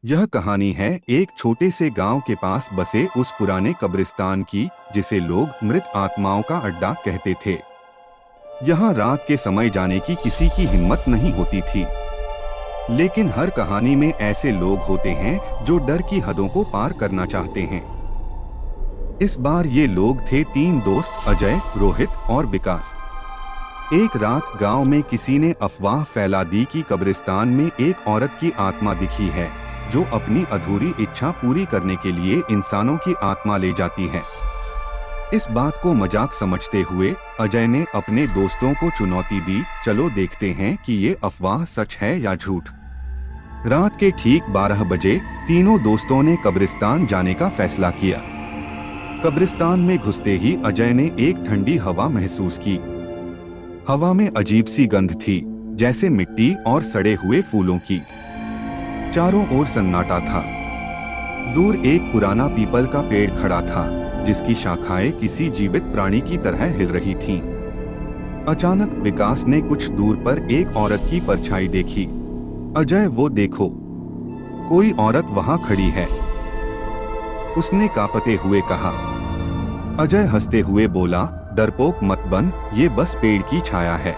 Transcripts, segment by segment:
यह कहानी है एक छोटे से गांव के पास बसे उस पुराने कब्रिस्तान की, जिसे लोग मृत आत्माओं का अड्डा कहते थे। यहाँ रात के समय जाने की किसी की हिम्मत नहीं होती थी, लेकिन हर कहानी में ऐसे लोग होते हैं जो डर की हदों को पार करना चाहते हैं। इस बार ये लोग थे 3 दोस्त, अजय, रोहित और विकास। एक रात गांव में किसी ने अफवाह फैला दी कि कब्रिस्तान में एक औरत की आत्मा दिखी है, जो अपनी अधूरी इच्छा पूरी करने के लिए इंसानों की आत्मा ले जाती है। इस बात को मजाक समझते हुए अजय ने अपने दोस्तों को चुनौती दी, चलो देखते हैं कि ये अफवाह सच है या झूठ। रात के ठीक 12 बजे तीनों दोस्तों ने कब्रिस्तान जाने का फैसला किया। कब्रिस्तान में घुसते ही अजय ने एक ठंडी हवा महसूस की। हवा में अजीब सी गंध थी, जैसे मिट्टी और सड़े हुए फूलों की। चारों ओर सन्नाटा था। दूर एक पुराना पीपल का पेड़ खड़ा था, जिसकी शाखाएं किसी जीवित प्राणी की तरह हिल रही थीं। अचानक विकास ने कुछ दूर पर एक औरत की परछाई देखी। अजय, वो देखो, कोई औरत वहां खड़ी है, उसने कांपते हुए कहा। अजय हंसते हुए बोला, डरपोक मत बन, ये बस पेड़ की छाया है।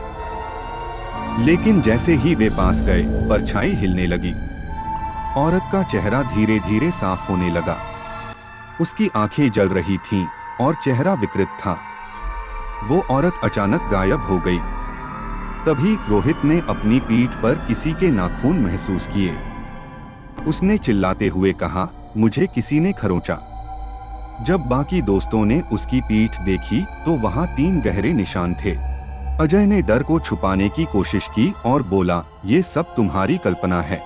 लेकिन जैसे ही वे पास गए, परछाई हिलने लगी। औरत का चेहरा धीरे धीरे साफ होने लगा। उसकी आंखें जल रही थीं और चेहरा विकृत था। वो औरत अचानक गायब हो गई। तभी रोहित ने अपनी पीठ पर किसी के नाखून महसूस किए। उसने चिल्लाते हुए कहा, मुझे किसी ने खरोंचा। जब बाकी दोस्तों ने उसकी पीठ देखी तो वहां 3 गहरे निशान थे। अजय ने डर को छुपाने की कोशिश की और बोला, ये सब तुम्हारी कल्पना है,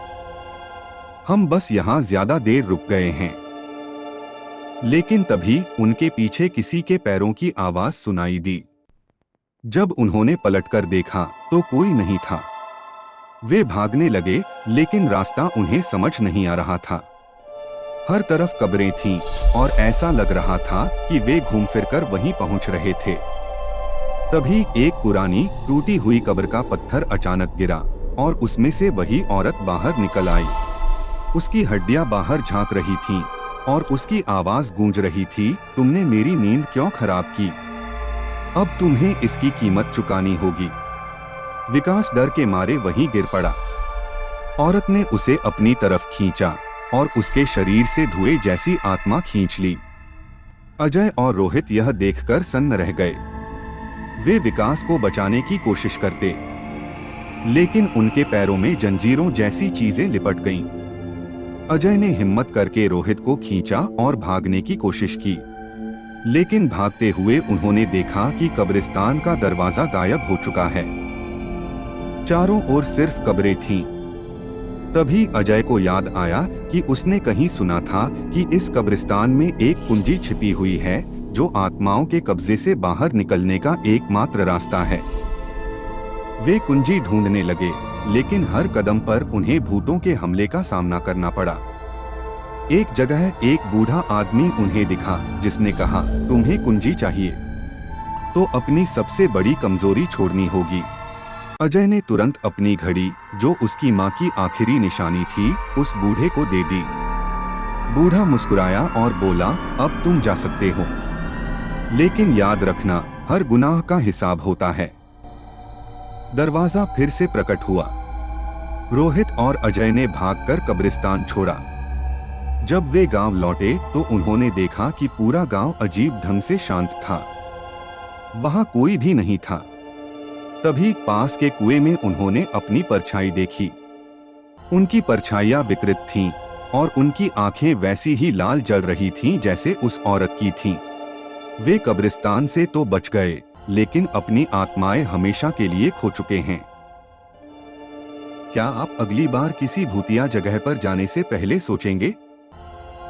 हम बस यहाँ ज्यादा देर रुक गए हैं। लेकिन तभी उनके पीछे किसी के पैरों की आवाज सुनाई दी। जब उन्होंने पलटकर देखा तो कोई नहीं था। वे भागने लगे, लेकिन रास्ता उन्हें समझ नहीं आ रहा था। हर तरफ कब्रें थीं और ऐसा लग रहा था कि वे घूम फिरकर वहीं पहुंच रहे थे। तभी एक पुरानी टूटी हुई कब्र का पत्थर अचानक गिरा और उसमें से वही औरत बाहर निकल आई। उसकी हड्डियां बाहर झांक रही थीं और उसकी आवाज गूंज रही थी, तुमने मेरी नींद क्यों खराब की? अब तुम्हें इसकी कीमत चुकानी होगी। विकास डर के मारे वहीं गिर पड़ा। औरत ने उसे अपनी तरफ खींचा और उसके शरीर से धुएं जैसी आत्मा खींच ली। अजय और रोहित यह देखकर सन्न रह गए। वे विकास को बचाने की कोशिश करते, लेकिन उनके पैरों में जंजीरों जैसी चीजें लिपट गईं। अजय ने हिम्मत करके रोहित को खींचा और भागने की कोशिश की, लेकिन भागते हुए उन्होंने देखा कि कब्रिस्तान का दरवाजा गायब हो चुका है। चारों ओर सिर्फ कब्रें थीं। तभी अजय को याद आया कि उसने कहीं सुना था कि इस कब्रिस्तान में एक कुंजी छिपी हुई है, जो आत्माओं के कब्जे से बाहर निकलने का एकमात्र रास्ता है। वे कुंजी ढूंढने लगे, लेकिन हर कदम पर उन्हें भूतों के हमले का सामना करना पड़ा। एक जगह एक बूढ़ा आदमी उन्हें दिखा, जिसने कहा, तुम्हें कुंजी चाहिए तो अपनी सबसे बड़ी कमजोरी छोड़नी होगी। अजय ने तुरंत अपनी घड़ी, जो उसकी मां की आखिरी निशानी थी, उस बूढ़े को दे दी। बूढ़ा मुस्कुराया और बोला, अब तुम जा सकते हो, लेकिन याद रखना, हर गुनाह का हिसाब होता है। दरवाजा फिर से प्रकट हुआ। रोहित और अजय ने भागकर कब्रिस्तान छोड़ा। जब वे गांव लौटे तो उन्होंने देखा कि पूरा गांव अजीब ढंग से शांत था। वहां कोई भी नहीं था। तभी पास के कुएं में उन्होंने अपनी परछाई देखी। उनकी परछाइयां विकृत थीं और उनकी आंखें वैसी ही लाल जल रही थीं जैसे उस औरत की थीं। वे कब्रिस्तान से तो बच गए, लेकिन अपनी आत्माएं हमेशा के लिए खो चुके हैं। क्या आप अगली बार किसी भूतिया जगह पर जाने से पहले सोचेंगे?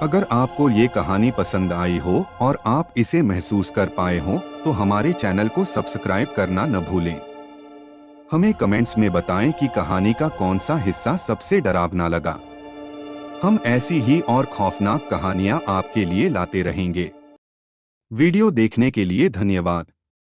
अगर आपको ये कहानी पसंद आई हो और आप इसे महसूस कर पाए हो, तो हमारे चैनल को सब्सक्राइब करना न भूलें। हमें कमेंट्स में बताएं कि कहानी का कौन सा हिस्सा सबसे डरावना लगा। हम ऐसी ही और खौफनाक कहानियां आपके लिए लाते रहेंगे। वीडियो देखने के लिए धन्यवाद।